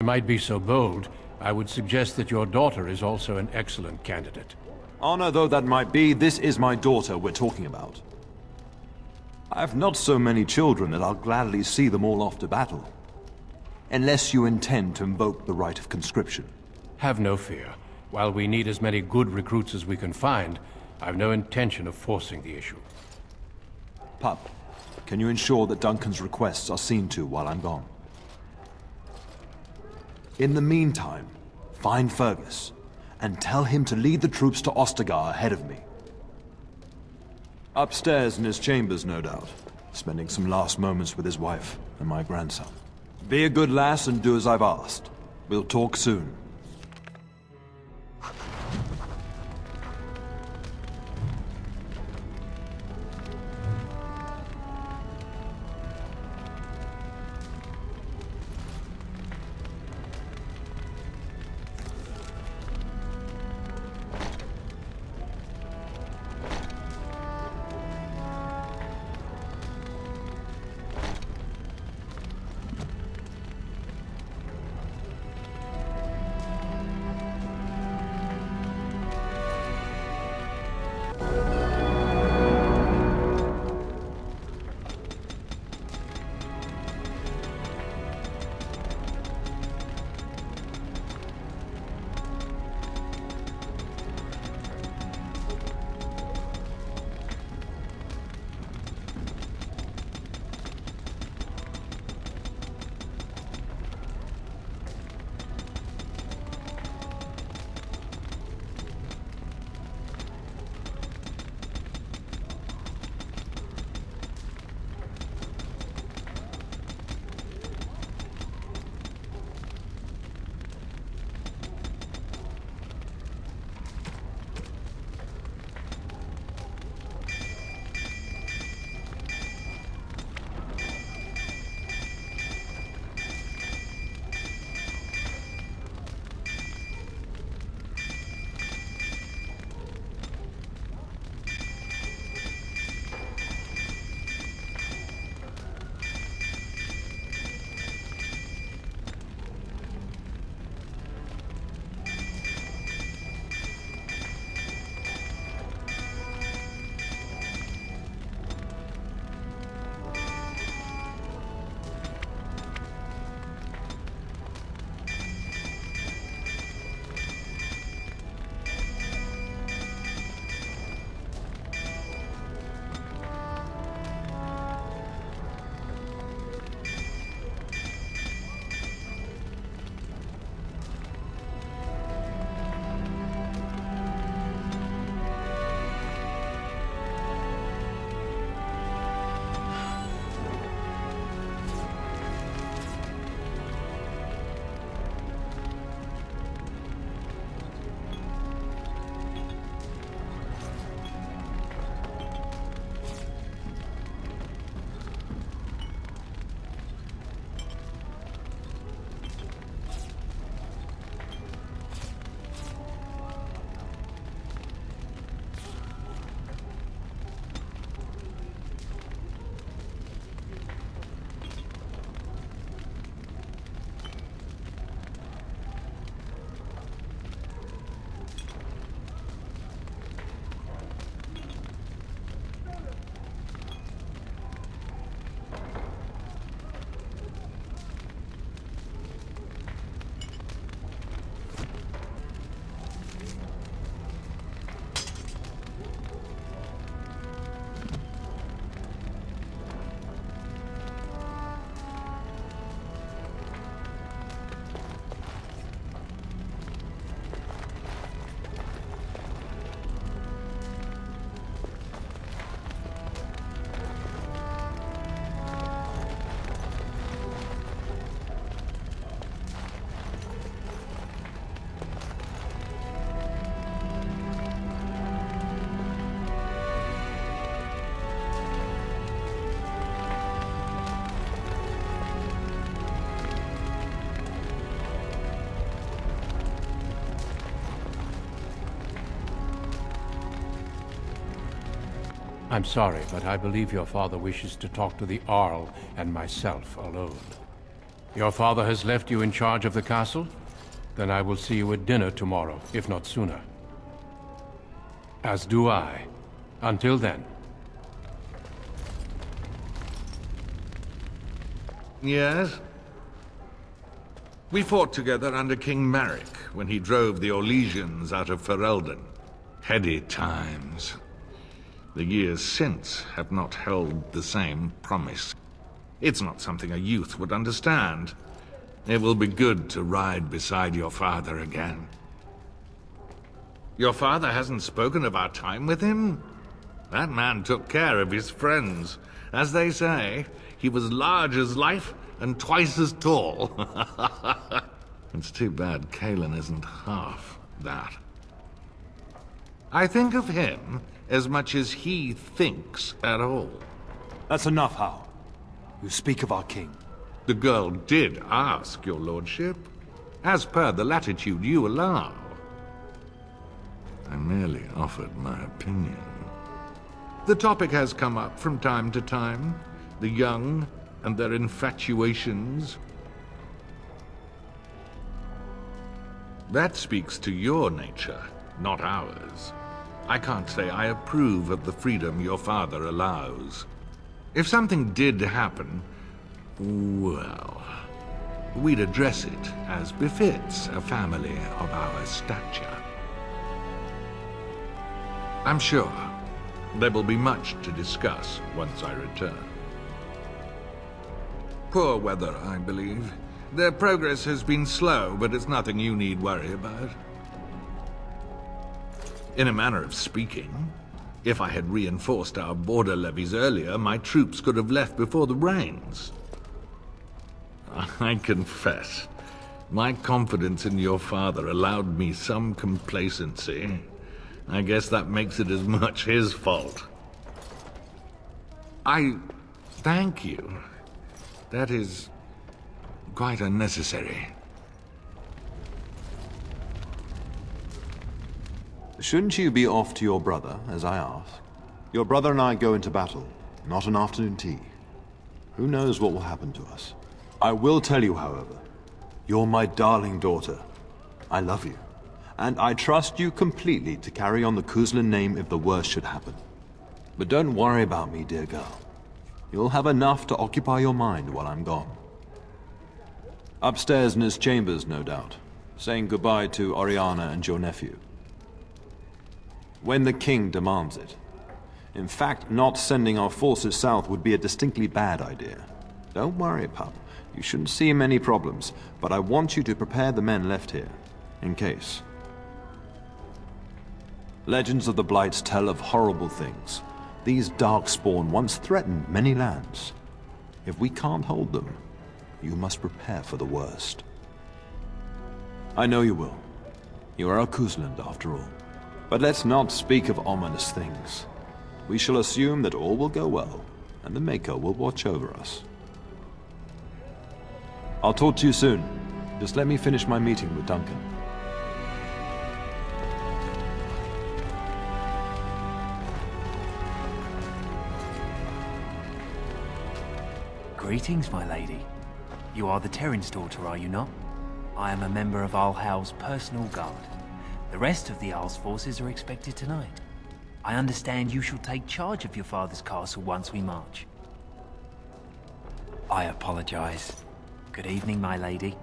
I might be so bold, I would suggest that your daughter is also an excellent candidate. Honor though that might be, this is my daughter we're talking about. I have not so many children that I'll gladly see them all off to battle. Unless you intend to invoke the right of conscription. Have no fear. While we need as many good recruits as we can find, I've no intention of forcing the issue. Pup, can you ensure that Duncan's requests are seen to while I'm gone? In the meantime, find Fergus, and tell him to lead the troops to Ostagar ahead of me. Upstairs in his chambers, no doubt, spending some last moments with his wife and my grandson. Be a good lass and do as I've asked. We'll talk soon. I'm sorry, but I believe your father wishes to talk to the Arl and myself alone. Your father has left you in charge of the castle? Then I will see you at dinner tomorrow, if not sooner. As do I. Until then. Yes? We fought together under King Maric when he drove the Orlesians out of Ferelden. Heady times. The years since have not held the same promise. It's not something a youth would understand. It will be good to ride beside your father again. Your father hasn't spoken of our time with him? That man took care of his friends. As they say, he was large as life and twice as tall. It's too bad Kalen isn't half that. I think of him as much as he thinks at all. That's enough, Hal. You speak of our king. The girl did ask, your lordship, as per the latitude you allow. I merely offered my opinion. The topic has come up from time to time. The young and their infatuations. That speaks to your nature, not ours. I can't say I approve of the freedom your father allows. If something did happen, well, we'd address it as befits a family of our stature. I'm sure there will be much to discuss once I return. Poor weather, I believe. Their progress has been slow, but it's nothing you need worry about. In a manner of speaking, if I had reinforced our border levies earlier, my troops could have left before the rains. I confess, my confidence in your father allowed me some complacency. I guess that makes it as much his fault. I thank you. That is quite unnecessary. Shouldn't you be off to your brother, as I asked? Your brother and I go into battle, not an afternoon tea. Who knows what will happen to us? I will tell you, however, you're my darling daughter. I love you, and I trust you completely to carry on the Kuzlin name if the worst should happen. But don't worry about me, dear girl. You'll have enough to occupy your mind while I'm gone. Upstairs in his chambers, no doubt, saying goodbye to Oriana and your nephew. When the king demands it. In fact, not sending our forces south would be a distinctly bad idea. Don't worry, pup. You shouldn't see many problems, but I want you to prepare the men left here, in case. Legends of the Blights tell of horrible things. These Darkspawn once threatened many lands. If we can't hold them, you must prepare for the worst. I know you will. You are a Kuzland, after all. But let's not speak of ominous things. We shall assume that all will go well, and the Maker will watch over us. I'll talk to you soon. Just let me finish my meeting with Duncan. Greetings, my lady. You are the Terran's daughter, are you not? I am a member of Arlhal's personal guard. The rest of the Arl's forces are expected tonight. I understand you shall take charge of your father's castle once we march. I apologize. Good evening, my lady.